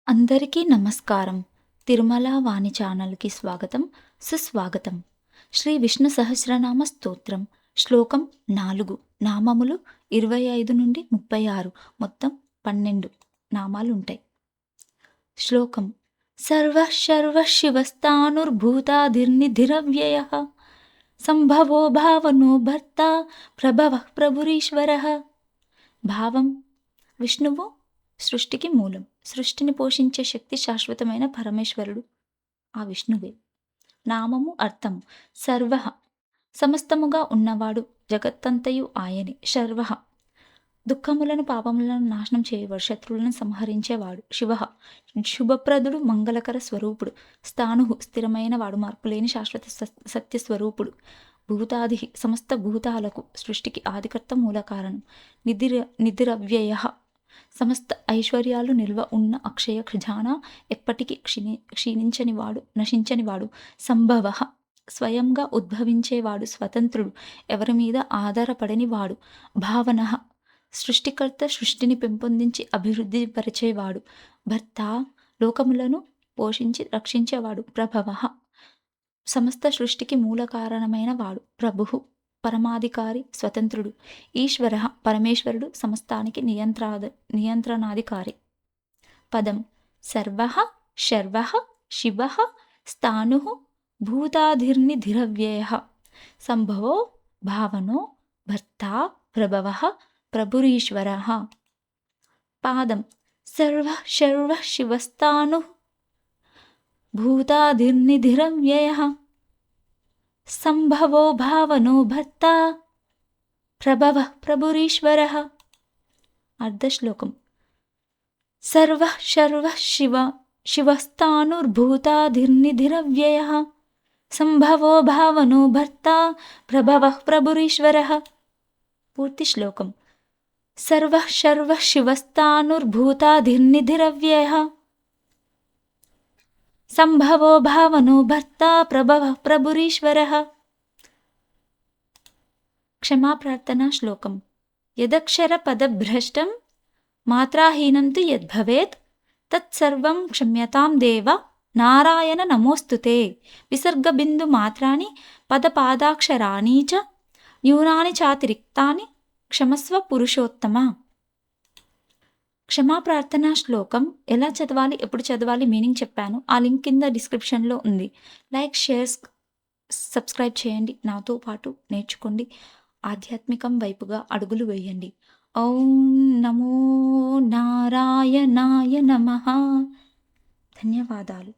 అందరికీ నమస్కారం. తిరుమల వాణి ఛానల్‌కి స్వాగతం, సుస్వాగతం. శ్రీ విష్ణు సహస్రనామ స్తోత్రం శ్లోకం 4. నామములు 25 నుండి 36, మొత్తం 12 నామాలుంటాయి. శ్లోకం: సర్వః శర్వః శివస్థాణుర్భూతాదిర్నిధిరవ్యయః సంభవో భావనో భర్త ప్రభవః ప్రభురీశ్వరః. భావం: విష్ణువు సృష్టికి మూలం. సృష్టిని పోషించే శక్తి శాశ్వతమైన పరమేశ్వరుడు, ఆ విష్ణువే. నామము అర్థము: సర్వః సమస్తముగా ఉన్నవాడు, జగత్తంతయు ఆయనే. శర్వః దుఃఖములను పాపములను నాశనం చేయవాడు, శత్రువులను సంహరించేవాడు. శివః శుభప్రదుడు, మంగళకర స్వరూపుడు. స్థాణుః స్థిరమైన వాడు, మార్పులేని శాశ్వత సత్య స్వరూపుడు. భూతాది సమస్త భూతాలకు, సృష్టికి ఆదికర్త మూల కారణం. నిధిరవ్యయః సమస్త ఐశ్వర్యాలు నిల్వ ఉన్న అక్షయ ఖజానా, ఎప్పటికీ క్షీణించనివాడు, నశించనివాడు. సంభవః స్వయంగా ఉద్భవించేవాడు, స్వతంత్రుడు, ఎవరి మీద ఆధారపడనివాడు. భావనః సృష్టికర్త, సృష్టిని పెంపొందించి అభివృద్ధి పరిచేవాడు. భర్త లోకములను పోషించి రక్షించేవాడు. ప్రభవః సమస్త సృష్టికి మూల కారణమైన వాడు. ప్రభుః పరమాధికారి, స్వతంత్రుడు. ఈశ్వరః పరమేశ్వరుడు, సమస్తానికి నియంత్రణాధికారి. పదం: సర్వః శర్వః శివః స్థాణుః భూతాదిర్నిధిరవ్యయః సంభవో భావనో భర్త ప్రభవః ప్రభురీశ్వరః. పాదం: సర్వః శర్వః శివస్థాణుః భూతాదిర్నిధిరవ్యయః సంభవో భావనో భర్త ప్రభవః ప్రభురీశ్వరః. అర్ధశ్లోకం: సర్వః శర్వః శివస్థాణుర్భూతాదిర్నిధిరవ్యయః సంభవో భావనో భర్త ప్రభవః ప్రభురీశ్వరః. పూర్తి శ్లోకం: సర్వః శర్వః శివస్థాణుర్భూతాదిర్నిధిరవ్యయః సంభవో భావనో భర్త ప్రభవః ప్రభురీశ్వరః. క్షమాప్రార్థనా శ్లోకం: యదక్షర పదభ్రష్టం మాత్రాహీనం తు యద్భవేత్ తత్సర్వం క్షమ్యతాం దేవ నారాయణ నమోస్తుతే. విసర్గబిందు మాత్రాని పదపాదాక్షరాణి చ న్యూనాని చాతిరిక్తాని క్షమస్వ పురుషోత్తమ. క్షమాప్రార్థనా శ్లోకం ఎలా చదవాలి, ఎప్పుడు చదవాలి మీనింగ్ చెప్పాను. ఆ లింక్ కింద డిస్క్రిప్షన్లో ఉంది. లైక్, షేర్, సబ్స్క్రైబ్ చేయండి. నాతో పాటు నేర్చుకోండి. ఆధ్యాత్మికం వైపుగా అడుగులు వేయండి. ఓం నమో నారాయణాయ నమః. ధన్యవాదాలు.